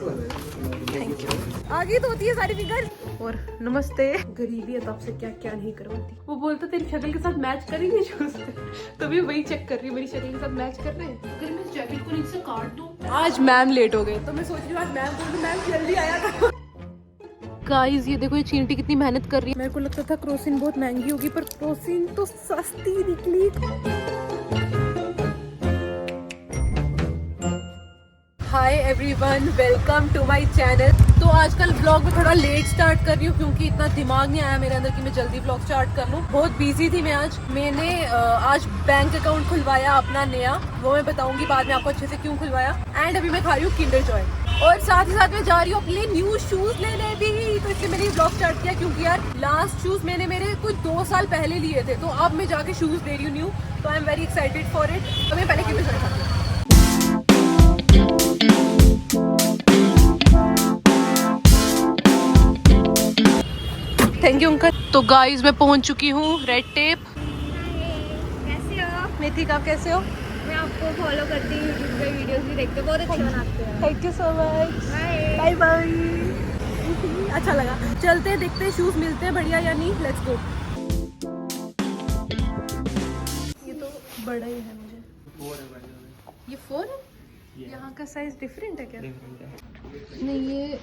Thank you. आगे तो होती है सारी फिगर। और नमस्ते। गरीबी है तब से क्या क्या नहीं करवाती। वो बोलता तेरी शक्ल के साथ मैच करेंगे शूज, तो भी वही चेक कर रही है मेरी शक्ल के साथ मैच कर रहे हैं। अगर मैं इस जैकेट को नीचे काट दूं। आज मैम लेट हो गए तो मैं सोच रही हूँ आज मैम को मैम जल्दी आया था। गाइस ये देखो ये चींटी कितनी मेहनत कर रही है। मेरे को लगता था क्रोसिन बहुत महंगी होगी पर क्रोसिन तो सस्ती निकली। Hi everyone, welcome to my channel. तो आजकल ब्लॉग में थोड़ा लेट स्टार्ट कर रही हूँ क्योंकि इतना दिमाग नहीं आया मेरे अंदर कि मैं जल्दी ब्लॉग स्टार्ट कर लूँ। बहुत बिजी थी मैं आज। मैंने आज बैंक अकाउंट खुलवाया अपना नया, वो मैं बताऊंगी बाद में आपको अच्छे से क्यों खुलवाया। एंड अभी मैं खा रही हूँ किंडर जॉय और साथ ही साथ मैं जा रही हूँ अपने न्यू शूज लेने भी। तो इसलिए मैंने ब्लॉग स्टार्ट किया क्योंकि यार लास्ट शूज मैंने मेरे कुछ 2 साल पहले लिए थे, तो अब मैं जाके शूज ले रही हूँ न्यू। तो I am very excited for it. तो मैं पहले किंडर जॉय खाती हूँ। Thank you uncle. तो गाइस मैं पहुंच चुकी हूँ रेड टेप। कैसे हो? नितिका आप कैसे हो? मैं आपको फॉलो करती हूँ, यूट्यूब पे वीडियोस भी देखते हो, बहुत अच्छे बनाते हो। Thank you so much. Bye bye. अच्छा लगा। चलते हैं देखते हैं शूज मिलते हैं बढ़िया या नहीं। Let's go. ये तो बड़ा ही है मुझे। ये 4 है? यहाँ का साइज डिफरेंट है क्या? नहीं ये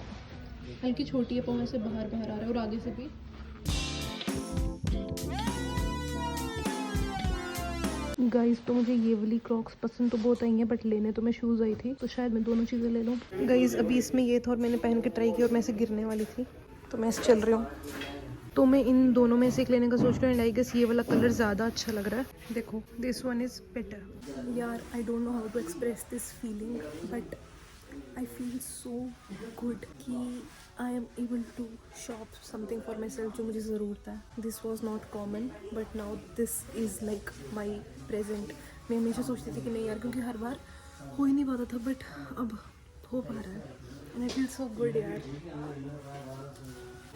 हल्की छोटी है, पाँव से बाहर आ रहा है और आगे से भी। गाइस तो मुझे ये वाली क्रॉक्स पसंद तो बहुत आई हैं बट लेने तो मैं शूज़ आई थी, तो शायद मैं दोनों चीज़ें ले लूँ। गाइस अभी इसमें ये था और मैंने पहन के ट्राई किया और मैं से गिरने वाली थी, तो मैं ऐसे चल रही हूँ। तो मैं इन दोनों में से एक लेने का सोच रही हूँ एंड आई गेस ये वाला कलर ज़्यादा अच्छा लग रहा है। देखो दिस वन इज़ बेटर। यार I don't know how to express this feeling but I feel so good कि I am able to shop something for myself जो मुझे ज़रूरत है। This was not common but now this is like my present। मैं हमेशा सोचती थी कि नहीं यार, क्योंकि हर बार हो ही नहीं पाता था बट अब हो पा रहा है and I feel so good यार।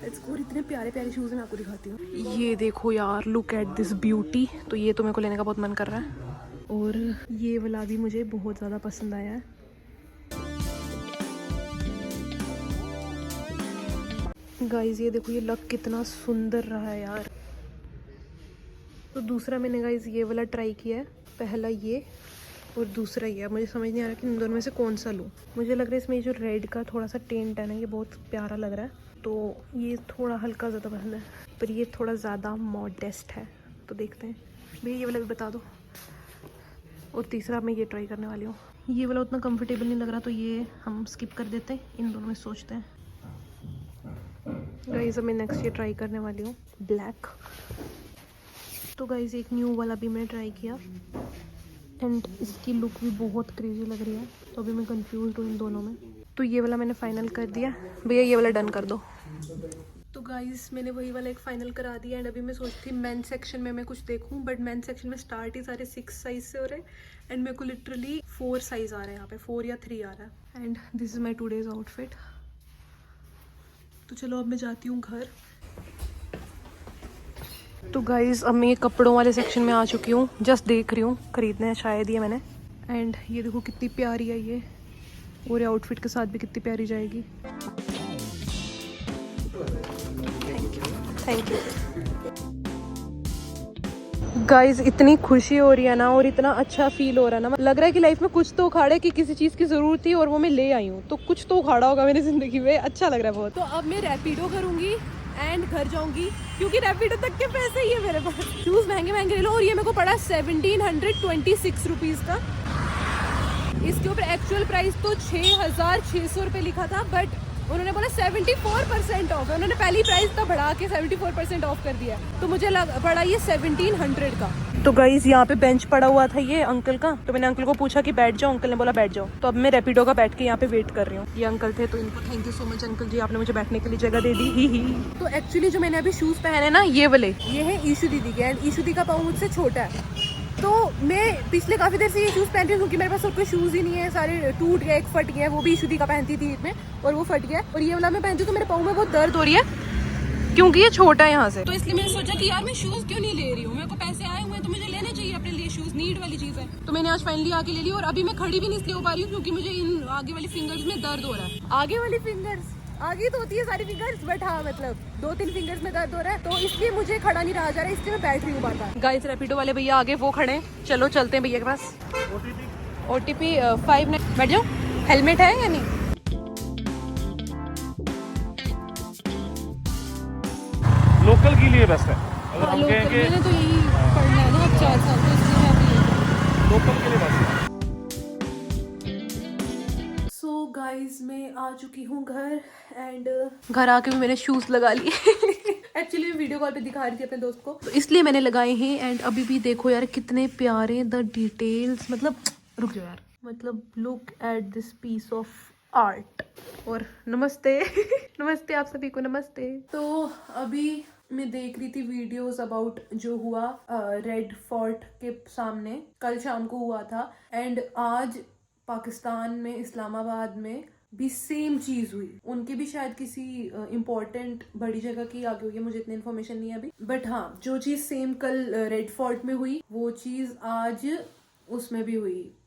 Let's go। इतने प्यारे प्यारे शूज़ हैं, मैं आपको दिखाती हूँ। ये देखो यार, लुक एट दिस ब्यूटी। तो ये तो मेरे को लेने का बहुत मन कर रहा है और ये वाला भी मुझे बहुत ज़्यादा पसंद आया है। गाइज ये देखो ये लक कितना सुंदर रहा है यार। तो दूसरा मैंने गाइज ये वाला ट्राई किया है, पहला ये और दूसरा ये। मुझे समझ नहीं आ रहा कि इन दोनों में से कौन सा लूँ। मुझे लग रहा है इसमें जो रेड का थोड़ा सा टेंट है ना, ये बहुत प्यारा लग रहा है, तो ये थोड़ा हल्का ज़्यादा पसंद है पर ये थोड़ा ज़्यादा मॉडेस्ट है। तो देखते हैं भैया, ये वाला भी बता दो। और तीसरा मैं ये ट्राई करने वाली हूँ। ये वाला उतना कंफर्टेबल नहीं लग रहा तो ये हम स्किप कर देते हैं, इन दोनों में सोचते हैं। गाइस अब मैं नेक्स्ट ये ट्राई करने वाली हूँ ब्लैक। तो गाइस एक न्यू वाला भी मैंने ट्राई किया एंड इसकी लुक भी बहुत क्रेजी लग रही है, तो अभी मैं कंफ्यूज हूँ इन दोनों में। तो ये वाला मैंने फाइनल कर दिया। भैया ये वाला डन कर दो। तो गाइस मैंने वही वाला एक फाइनल करा दिया एंड अभी मैं सोचती थी मेन सेक्शन में मैं कुछ देखूँ, बट मेन सेक्शन में स्टार्ट ही सारे 6 साइज से हो रहे हैं एंड मेरे को लिटरली 4 साइज आ रहे हैं यहाँ पे, 4 या 3 आ रहा है। And this is my today's outfit. तो चलो अब मैं जाती हूँ घर। तो गाइज़ अब मैं ये कपड़ों वाले सेक्शन में आ चुकी हूँ, जस्ट देख रही हूँ, खरीदना है शायद ये मैंने। एंड ये देखो कितनी प्यारी है ये, और ये आउटफिट के साथ भी कितनी प्यारी जाएगी। Thank you guys. इतनी खुशी हो रही है ना और इतना अच्छा फील हो रहा है ना, लग रहा है कि लाइफ में कुछ तो उखाड़े कि किसी चीज़ की ज़रूरत थी और वो मैं ले आई हूँ, तो कुछ तो उखाड़ा होगा मेरी ज़िंदगी में। अच्छा लग रहा है बहुत। तो अब मैं रैपिडो करूँगी एंड घर जाऊँगी क्योंकि रैपिडो तक के पैसे ही है मेरे पास। शूज़ महंगे महंगे ले लो और ये मेरे को पड़ा 1726 रुपीज़ का। इसके ऊपर एक्चुअल प्राइस तो 6600 रुपये लिखा था बट उन्होंने बोला 74% ऑफ है। उन्होंने पहली प्राइस तब बढ़ा के 74% ऑफ कर दिया, तो मुझे पड़ा ये 1700 का। तो गाइज यहाँ पे बेंच पड़ा हुआ था ये अंकल का, तो मैंने अंकल को पूछा कि बैठ जाओ, अंकल ने बोला बैठ जाओ। तो अब मैं रैपिडो का बैठ के यहाँ पे वेट कर रही हूँ। ये अंकल थे तो इनको thank you so much uncle ji, आपने मुझे बैठने के लिए जगह दे दी। ही। तो एक्चुअली जो मैंने अभी शूज़ पहने ना ये वाले, ये है ईशू दीदी के एंड ईशू दी का पाँव मुझसे छोटा है, तो मैं पिछले काफ़ी देर से ये शूज़ पहन रही हूँ क्योंकि मेरे पास और कोई शूज़ ही नहीं है, सारे टूट गए, एक फट गया, वो भी ईशुदी का पहनती थी में और वो फट गया। और ये वाला मैं पहनती हूँ तो मेरे पाँव में बहुत दर्द हो रही है क्योंकि ये छोटा है यहाँ से, तो इसलिए मैंने सोचा कि यार मैं शूज़ क्यों नहीं ले रही हूँ, मेरे को पैसे आए हुए हैं तो मुझे लेने चाहिए अपने लिए शूज़। शूज नीड वाली चीज है, तो मैंने आज फाइनली आके ले ली। और अभी मैं खड़ी भी नहीं इसलिए हो पा रही हूँ क्योंकि मुझे इन आगे वाली फिंगर्स में दर्द हो रहा है। आगे वाली फिंगर्स, आगे तो होती है सारी फिंगर्स, बट हाँ मतलब 2-3 फिंगर्स में दर्द हो रहा है, तो इसलिए मुझे खड़ा नहीं रहा जा रहा है, इसलिए मैं बैठ रही हूँ बार-बार। गाइस रैपिडो वाले भैया आगे वो खड़े हैं, चलो चलते हैं भैया के पास। OTP 5 बैठ जाओ। हेलमेट है या नहीं? लोकल के लिए बेस्ट है। अगर हम कहें कि मैंने तो यही पढ़ना है ना अब 4 साल, तो इसलिए मैं अभी लोकल के लिए बेस्ट है। सो गाइज मैं आ चुकी हूँ घर, एंड घर आके भी मैंने शूज लगा लिए। एक्चुअली मैं वीडियो कॉल पे दिखा रही थी अपने दोस्त को, तो इसलिए मैंने लगाए हैं। एंड अभी भी देखो यार कितने प्यारे द डिटेल्स, मतलब रुक जाओ यार, मतलब look at this piece of art. और नमस्ते नमस्ते आप सभी को, नमस्ते। तो अभी मैं देख रही थी वीडियोस अबाउट जो हुआ रेड फोर्ट के सामने, कल शाम को हुआ था, एंड आज पाकिस्तान में इस्लामाबाद में भी सेम चीज हुई। उनके भी शायद किसी इम्पोर्टेंट बड़ी जगह की आगे हुई है, मुझे इतनी इन्फॉर्मेशन नहीं है अभी, बट हाँ जो चीज सेम कल रेड फोर्ट में हुई वो चीज आज उसमें भी हुई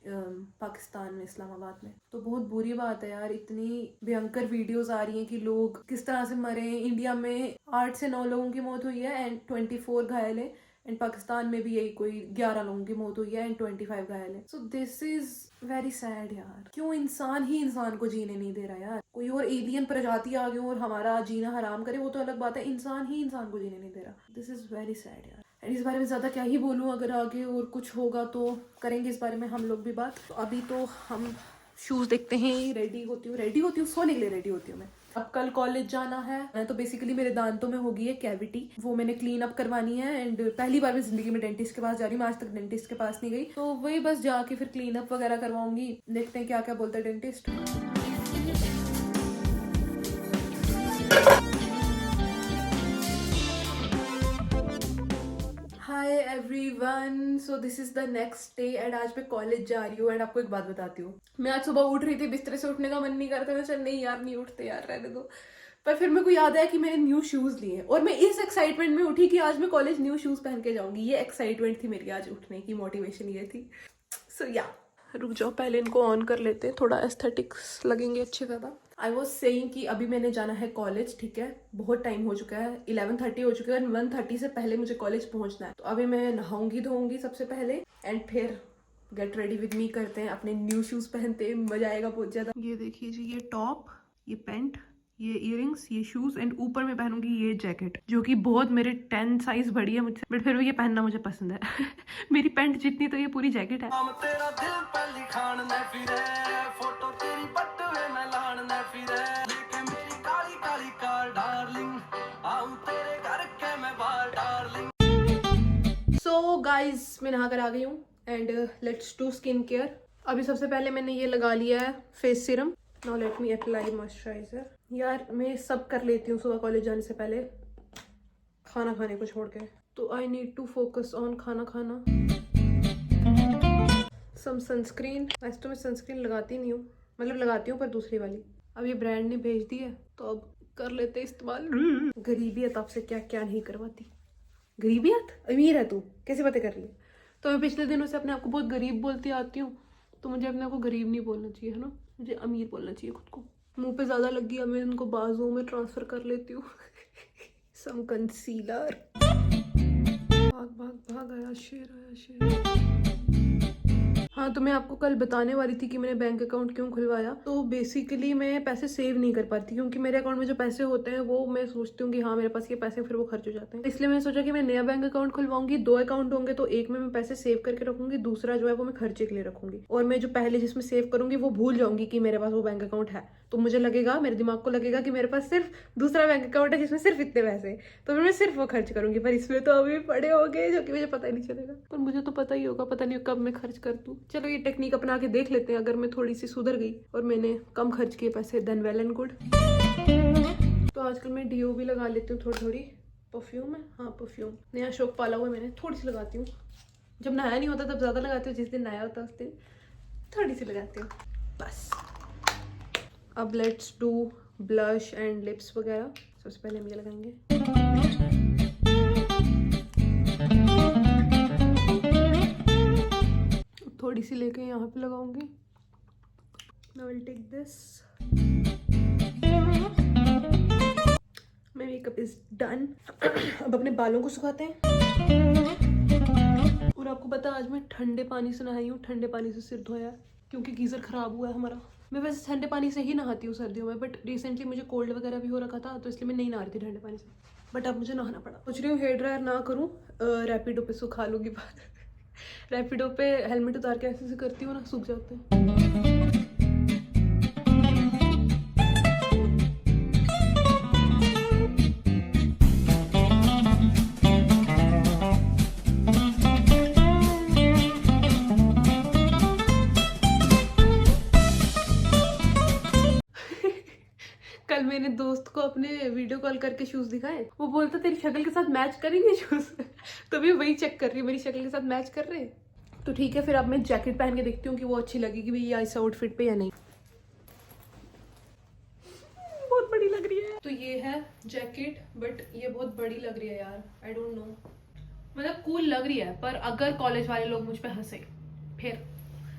पाकिस्तान में, इस्लामाबाद में। तो बहुत बुरी बात है यार, इतनी भयंकर वीडियोस आ रही हैं कि लोग किस तरह से मरे हैं। इंडिया में 8 से 9 लोगों की मौत हुई है एंड 24 घायल है, एंड पाकिस्तान में भी यही कोई 11 लोगों की मौत हुई है एंड 25 घायल है। सो दिस इज वेरी सैड यार। क्यों इंसान ही इंसान को जीने नहीं दे रहा यार? कोई और एलियन प्रजाति आ गई और हमारा जीना हराम करे वो तो अलग बात है, इंसान ही इंसान को जीने नहीं दे रहा। दिस इज वेरी सैड यार। एंड इस बारे में ज्यादा क्या ही बोलूं, अगर आगे और कुछ होगा तो करेंगे इस बारे में हम लोग भी बात। तो अभी तो हम शूज देखते हैं, रेडी होती हूँ सोने के लिए रेडी होती हूँ मैं। अब कल कॉलेज जाना है, तो बेसिकली मेरे दांतों में होगी है कैविटी, वो मैंने क्लीन अप करवानी है। एंड पहली बार मैं जिंदगी में डेंटिस्ट के पास जा रही हूँ, आज तक डेंटिस्ट के पास नहीं गई, तो वही बस जाके फिर क्लीन अप वगैरह करवाऊंगी। देखते हैं क्या क्या बोलता है dentist. Hi everyone, so this is the next day and आज मैं कॉलेज जा रही हूँ। एंड आपको एक बात बताती हूँ, मैं आज सुबह उठ रही थी, बिस्तर से उठने का मन नहीं करता, मैं चल नहीं यार नहीं उठते यार रहने दो, पर फिर मेरे को याद आया कि मैंने न्यू शूज लिए और मैं इस एक्साइटमेंट में उठी कि आज मैं कॉलेज न्यू शूज पहन के जाऊंगी। ये एक्साइटमेंट थी मेरी आज उठने की, मोटिवेशन ये थी। सो या रुक जाओ, पहले इनको ऑन कर लेते हैं, थोड़ा एस्थेटिक्स लगेंगे अच्छे ज्यादा। आई वॉज सेइंग कि अभी मैंने जाना है कॉलेज, ठीक है, बहुत टाइम हो चुका है, 11:30 हो चुका है, 1:30 से पहले मुझे कॉलेज पहुंचना है। तो अभी मैं नहाऊंगी धोऊंगी सबसे पहले, एंड फिर गेट रेडी विद मी करते हैं, अपने न्यू शूज पहनते हैं, मजा आएगा बहुत ज्यादा। ये देखिए जी, ये टॉप, ये पैंट, ये इयररिंग्स, ये शूज, एंड ऊपर मैं पहनूंगी ये जैकेट जो कि बहुत मेरे 10 साइज बड़ी है मुझसे, बट फिर भी ये पहनना मुझे पसंद है। मेरी पैंट जितनी तो ये पूरी जैकेट है। सो गाइज मैं नहा कर आ गई हूँ and let's do skin care. अभी सबसे पहले मैंने ये लगा लिया है face serum. Now let me apply moisturiser. यार मैं सब कर लेती हूँ सुबह कॉलेज जाने से पहले, खाना खाने को छोड़ के, तो I need to focus on खाना खाना। सम सनस्क्रीन, वैसे तो मैं सनस्क्रीन लगाती नहीं हूँ, मतलब लगाती हूँ पर दूसरी वाली। अब ये ब्रांड ने भेज दी है तो अब कर लेते इस्तेमाल। गरीबियत आपसे क्या क्या नहीं करवाती। गरीबियत, अमीर है तू, कैसे बातें कर रही है? तो मैं पिछले दिनों से अपने आप को बहुत गरीब बोलती आती हूँ, तो मुझे अपने आप को गरीब नहीं बोलना चाहिए, है ना, मुझे अमीर बोलना चाहिए खुद को। मुंह पे ज्यादा लग गया, मैं इनको बाजुओं में ट्रांसफर कर लेती हूँ। सम कंसीलर। भाग भाग भाग, आया शेर, आया शेर। हाँ, तो मैं आपको कल बताने वाली थी कि मैंने बैंक अकाउंट क्यों खुलवाया। तो बेसिकली मैं पैसे सेव नहीं कर पाती, क्योंकि मेरे अकाउंट में जो पैसे होते हैं वो मैं सोचती हूँ कि हाँ मेरे पास ये पैसे, फिर वो खर्च हो जाते हैं। इसलिए मैंने सोचा कि मैं नया बैंक अकाउंट खुलवाऊंगी। 2 अकाउंट होंगे, तो एक में मैं पैसे सेव करके रखूंगी, दूसरा जो है वो मैं खर्चे के लिए रखूंगी। और मैं जो पहले जिसमें सेव करूंगी वो भूल जाऊंगी कि मेरे पास वो बैंक अकाउंट है, तो मुझे लगेगा, मेरे दिमाग को लगेगा कि मेरे पास सिर्फ दूसरा बैंक अकाउंट है जिसमें सिर्फ इतने पैसे, तो फिर मैं सिर्फ वो खर्च करूंगी। पर इसमें तो अभी पड़े हो गए जो कि मुझे पता ही नहीं चलेगा, पर मुझे तो पता ही होगा, पता नहीं कब मैं खर्च कर दूं। चलो ये टेक्निक अपना के देख लेते हैं, अगर मैं थोड़ी सी सुधर गई और मैंने कम खर्च किए पैसे, देन वेल एंड गुड। तो आजकल मैं डीओ भी लगा लेती हूँ थोड़ी थोड़ी। परफ्यूम है, हाँ परफ्यूम नया शौक पाला हुआ मैंने, थोड़ी सी लगाती हूँ। जब नहाया नहीं होता तब ज्यादा लगाती हूँ, जिस दिन नहाया होता उस दिन थोड़ी सी लगाती हूँ बस। अब let's do blush and lips वगैरह। सबसे पहले हम ये लगाएंगे। थोड़ी सी लेके यहाँ पे लगाऊंगी। Now I'll take this. My makeup is done. अब अपने बालों को सुखाते हैं। और आपको पता आज मैं ठंडे पानी से नहाई हूँ, ठंडे पानी से सिर धोया है क्योंकि गीजर खराब हुआ है हमारा। मैं वैसे ठंडे पानी से ही नहाती हूँ सर्दियों में, बट रिसेंटली मुझे कोल्ड वगैरह भी हो रखा था तो इसलिए मैं नहीं नहा रही थी ठंडे पानी से, बट अब मुझे नहाना पड़ा। सोच रही हूँ हेयर ड्रायर ना करूँ, रैपिडो पे सुखा लूँगी बाल। रैपिडो पे हेलमेट उतार के ऐसे करती हूँ ना, सूख जाते हैं। कल मैंने दोस्त को अपने वीडियो कॉल करके शूज दिखाए, वो बोलता तेरी शक्ल के साथ मैच करेंगे शूज। तो मैं वही चेक कर रही हूँ मेरी शक्ल के साथ मैच कर रहे हैं। तो ठीक है, फिर अब मैं जैकेट पहन के देखती हूँ कि वो अच्छी लगेगी भैया इस आउटफिट पे या नहीं। बहुत बड़ी लग रही है। तो ये है जैकेट, बट ये बहुत बड़ी लग रही है यार, आई डोंट नो। मतलब कूल लग रही है, पर अगर कॉलेज वाले लोग मुझ पे हंसे फिर,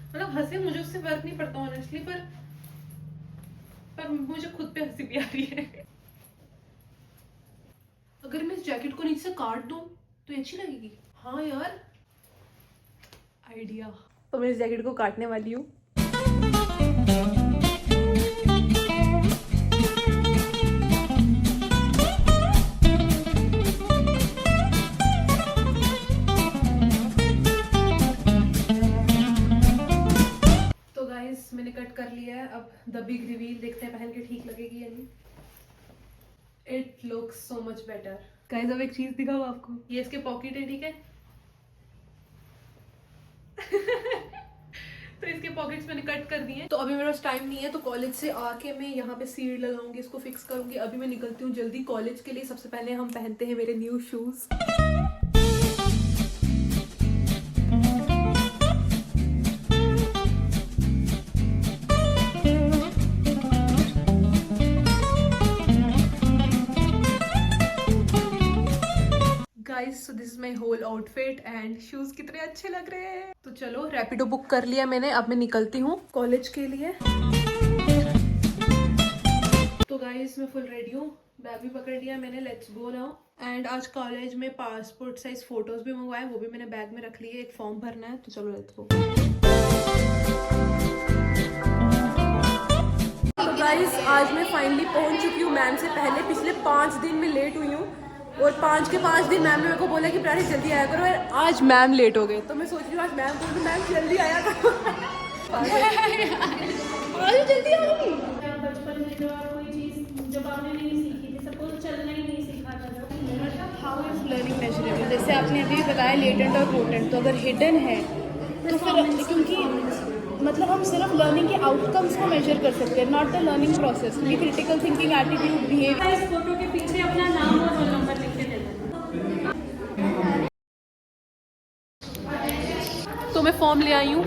मतलब हंसे मुझे उससे फर्क नहीं पड़ता ऑनेस्टली, पर मुझे खुद पे हंसी भी आ रही है। अगर मैं इस जैकेट को नीचे से काट दूं तो ये अच्छी लगेगी। हाँ यार, आइडिया। तो मैं इस जैकेट को काटने वाली हूँ। मैंने कट कर लिया है। अब द बिग रिवील, देखते हैं पहन के ठीक लगेगी या नहीं। It looks so much better. Guys अब एक चीज दिखाऊं आपको, ये इसके पॉकेट है, ठीक है। तो इसके पॉकेट्स मैंने कट कर दिए। तो अभी मेरे पास टाइम नहीं है, तो कॉलेज से आके मैं यहाँ पे सीड लगाऊंगी, इसको फिक्स करूंगी। अभी मैं निकलती हूँ जल्दी कॉलेज के लिए। सबसे पहले हम पहनते हैं मेरे new shoes. So this is my whole outfit and shoes कितने अच्छे लग रहे हैं। तो चलो, रैपिडो बुक कर लिया मैंने, अब मैं निकलती हूँ कॉलेज के लिए। तो गाइस मैं फुल रेडी हूँ, बैग भी पकड़ लिया मैंने, लेट्स गो नाउ। एंड आज कॉलेज में पासपोर्ट साइज फोटोज भी मंगवाए, वो भी मैंने बैग में रख लिए। एक फॉर्म भरना है, तो चलो लेट्स गो। तो गाइस आज मैं फाइनली पहुँच चुकी हूँ मैम से पहले। पिछले 5 दिन में लेट हुई हूँ और 5 के 5 दिन मैम ने मेरे को बोला कि प्राणी जल्दी आया करो। आज मैम लेट हो गए, तो मैं सोच रही हूँ आज मैम बोल, मैम जल्दी आया करो। आज जल्दी आ गई। बचपन में जो आप कोई चीज़ जब आपने नहीं सीखी थी, सपोज चलना ही नहीं सीखा था, मतलब हाउ इज लर्निंग मेजरेबल। जैसे आपने अभी बताया लेटेंट और पोटेंट, तो अगर हिडन है तो फिर, क्योंकि मतलब हम सिर्फ लर्निंग के आउटकम्स को मेजर कर सकते हैं, नॉट द लर्निंग प्रोसेस। क्योंकि क्रिटिकल थिंकिंग, एटीट्यूड, बिहेवियर। इस फोटो के पीछे अपना नाम और रोल नंबर लिख के दे देना। तो मैं फॉर्म ले आई हूँ।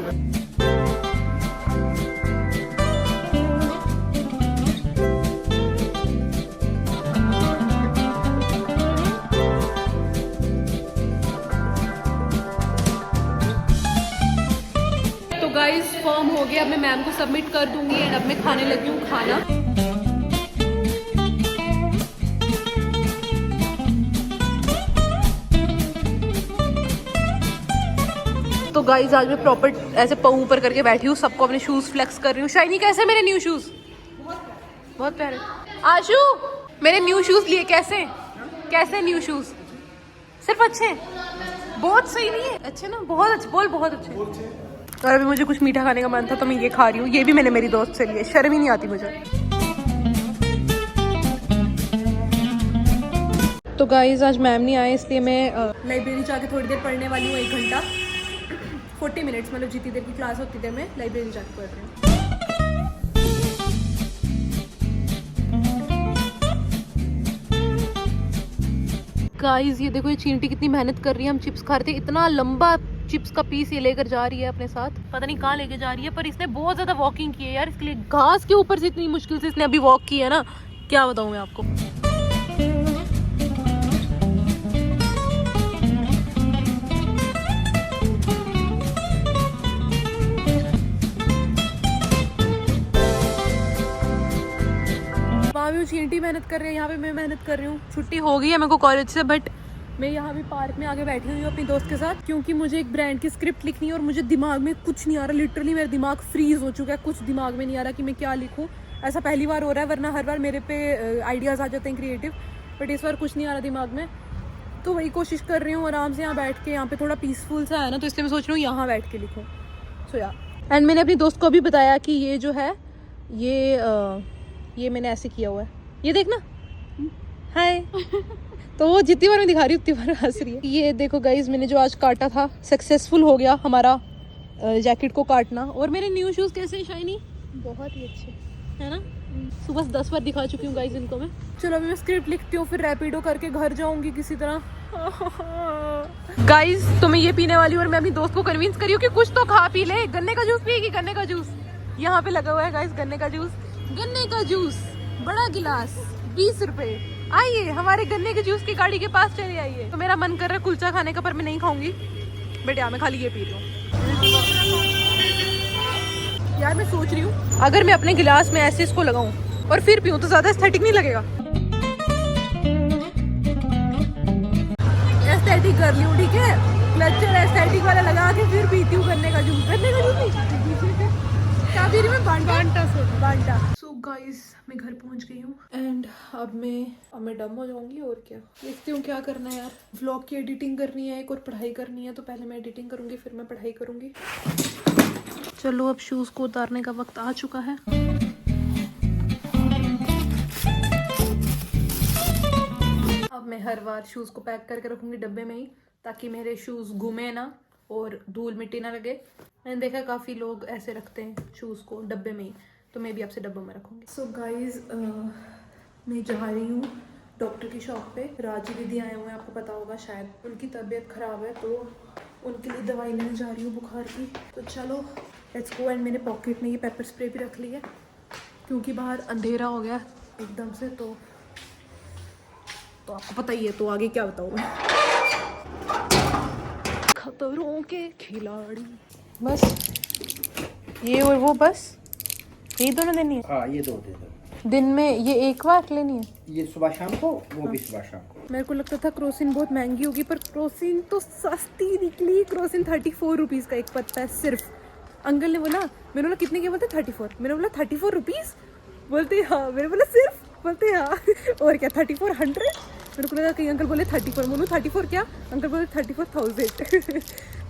तो गाइस फॉर्म हो गया, अब मैं मैम को सबमिट कर दूंगी एंड अब मैं खाने लगी हूँ खाना। तो गाइस आज मैं प्रॉपर ऐसे पाँव ऊपर करके बैठी हूँ, सबको अपने शूज फ्लेक्स कर रही हूँ। शाइनी कैसे मेरे न्यू शूज? बहुत प्यारे। आशु मेरे न्यू शूज लिए कैसे? कैसे न्यू शूज? सिर्फ अच्छे, बहुत सही नहीं है? अच्छे ना, बहुत अच्छे बोल, बहुत अच्छे। और अभी मुझे कुछ मीठा खाने का मन था तो मैं ये खा रही हूँ। ये भी मैंने मेरी दोस्त से लिए, शर्म ही नहीं आती मुझे। तो गाइस आज मैम नहीं आए, इसलिए मैं लाइब्रेरी जाके थोड़ी देर पढ़ने वाली हूँ। 1 घंटा 40 मिनट्स, मतलब जितनी देर की क्लास होती देर मैं लाइब्रेरी जाके पढ़ रही हूँ। गाइस ये देखो, ये चींटी कितनी मेहनत कर रही है। हम चिप्स खा रहे थे, इतना लंबा चिप्स का पीस ये लेकर जा रही है अपने साथ, पता नहीं कहाँ लेके जा रही है। पर इसने बहुत ज्यादा वॉकिंग की है यार, इसके लिए घास के ऊपर से इतनी मुश्किल से इसने अभी वॉक की है ना, क्या बताऊँ मैं आपको। वहाँ भी चींटी मेहनत कर रहे हैं, यहाँ पे मैं मेहनत कर रही हूँ। छुट्टी हो गई है मेरे को कॉलेज से, बट मैं यहाँ भी पार्क में आके बैठी हुई हूँ अपनी दोस्त के साथ, क्योंकि मुझे एक ब्रांड की स्क्रिप्ट लिखनी है और मुझे दिमाग में कुछ नहीं आ रहा। लिटरली मेरा दिमाग फ्रीज हो चुका है, कुछ दिमाग में नहीं आ रहा कि मैं क्या लिखूँ। ऐसा पहली बार हो रहा है, वरना हर बार मेरे पे आइडियाज़ आ जाते हैं क्रिएटिव, बट इस बार कुछ नहीं आ रहा दिमाग में। तो वही कोशिश कर रही हूँ आराम से यहाँ बैठ के। यहाँ पे थोड़ा पीसफुल सा है ना, तो इसलिए मैं सोच रही हूँ यहाँ बैठ के लिखूँ। सो या एंड मैंने अपनी दोस्त को भी बताया कि ये जो है ये मैंने ऐसे किया हुआ है, ये देखना। हाय। तो वो जितनी बार मैं दिखा रही हूँ उतनी बार हंस रही है। ये देखो गाइज, मैंने जो आज काटा था सक्सेसफुल हो गया हमारा जैकेट को काटना। और मेरे न्यू शूज़ कैसे हैं शाइनी? बहुत ही अच्छे है ना। सुबह 10 बार दिखा चुकी हूँ गाइज इनको मैं। चलो अभी मैं स्क्रिप्ट लिखती हूँ, फिर रैपिडो करके घर जाऊँगी किसी तरह। गाइज तो मैं ये पीने वाली हूँ और मैं अपनी दोस्त को कन्विंस करी हूँ कि कुछ तो खा पी ले। गन्ने का जूस पिएगी? गन्ने का जूस यहाँ पे लगा हुआ है गाइज, गन्ने का जूस। गन्ने का जूस बड़ा गिलास 20 रुपए। आइए हमारे गन्ने के जूस की गाड़ी के पास चले आइए। तो मेरा मन कर रहा है कुलचा खाने का, पर मैं नहीं खाऊंगी। बट यार मैं खाली ये पी रही हूँ। यार मैं सोच रही हूँ अगर मैं अपने गिलास में ऐसे इसको लगाऊं और फिर पीऊं तो ज्यादा एस्थेटिक नहीं लगेगा। एस्थेटिक कर ली हूँ, ठीक है। क्लचर एस्थेटिक वाला लगा के फिर पीती हूँ गन्ने का जूस। गन्ने का जूस क्या पी रही हूँ मैं? बांटा। सो गाइस मैं घर पहुंच गई हूँ एंड अब मैं डम हो जाऊंगी। और क्या देखती हूँ क्या करना है यार। व्लॉग की एडिटिंग करनी है एक और पढ़ाई करनी है, तो पहले मैं एडिटिंग करूंगी फिर मैं पढ़ाई करूंगी। चलो अब शूज को उतारने का वक्त आ चुका है। अब मैं हर बार शूज को पैक करके रखूंगी डब्बे में ही, ताकि मेरे शूज घूमे ना और धूल मिट्टी ना लगे। मैंने देखा काफ़ी लोग ऐसे रखते हैं शूज़ को डब्बे में ही, तो मैं भी आपसे डब्बे में रखूँगी। सो गाइज मैं जा रही हूँ डॉक्टर की शॉप पे। राजी दीदी आए हुए हैं, आपको पता होगा शायद। उनकी तबीयत ख़राब है तो उनके लिए दवाई लेने जा रही हूँ बुखार की। तो चलो लेट्स गो। एंड मैंने पॉकेट में ये पेपर स्प्रे भी रख ली है, क्योंकि बाहर अंधेरा हो गया एकदम से। तो आपको पता ही है, तो आगे क्या बताऊँ मैं। खतरों के खिलाड़ी। बस ये और वो, बस यही दोनों देनी है? हाँ ये 2 दे दो। दिन में ये एक बार लेनी है? ये सुबह शाम को, वो भी सुबह शाम को। मेरे को लगता था क्रोसिन बहुत महंगी होगी, पर क्रोसिन तो सस्ती निकली। क्रोसिन 34 रुपीज़ का एक पत्ता है सिर्फ। अंकल ने बोला, मैंने बोला कितने के बोलते? 34। मैंने बोला 34 रुपीज़? बोलते हाँ। मैंने बोला सिर्फ? बोलते हाँ। और क्या 3400? मेरे को लगा कहीं अंकल बोले 34। बोलूँ 34 क्या? अंकल बोले 34,000।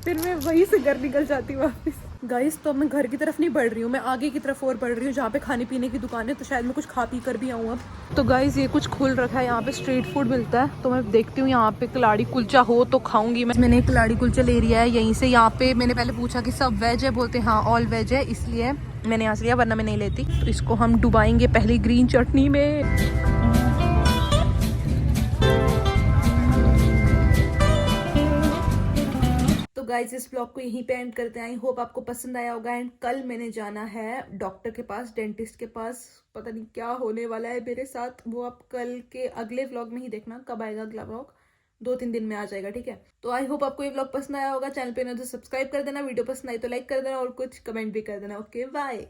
फिर मैं वहीं से घर निकल जाती हूँ वापस। गाइस तो अब मैं घर की तरफ नहीं बढ़ रही हूँ, मैं आगे की तरफ और बढ़ रही हूँ, जहाँ पे खाने पीने की दुकान है। तो शायद मैं कुछ खा पी कर भी आऊँ अब। तो गाइस ये कुछ खुल रखा है, यहाँ पे स्ट्रीट फूड मिलता है। तो मैं देखती हूँ यहाँ पे कलाड़ी कुलचा हो तो खाऊंगी। मैंने कलाड़ी कुलचा ले लिया है यहीं से। यहाँ पे मैंने पहले पूछा कि सब वेज है, बोलते हाँ ऑल वेज है, इसलिए मैंने यहाँ से लिया, वरना मैं नहीं लेती। तो इसको हम डुबाएंगे पहले ग्रीन चटनी में। तो गाइज इस ब्लॉग को यहीं पे एंड करते हैं। आई होप आपको पसंद आया होगा। एंड कल मैंने जाना है डॉक्टर के पास, डेंटिस्ट के पास। पता नहीं क्या होने वाला है मेरे साथ, वो आप कल के अगले व्लॉग में ही देखना। कब आएगा अगला व्लॉग? 2-3 दिन में आ जाएगा, ठीक है। तो आई होप आपको ये व्लॉग पसंद आया होगा। चैनल पे ना तो सब्सक्राइब कर देना, वीडियो पसंद आई तो लाइक कर देना, और कुछ कमेंट भी कर देना। Okay bye.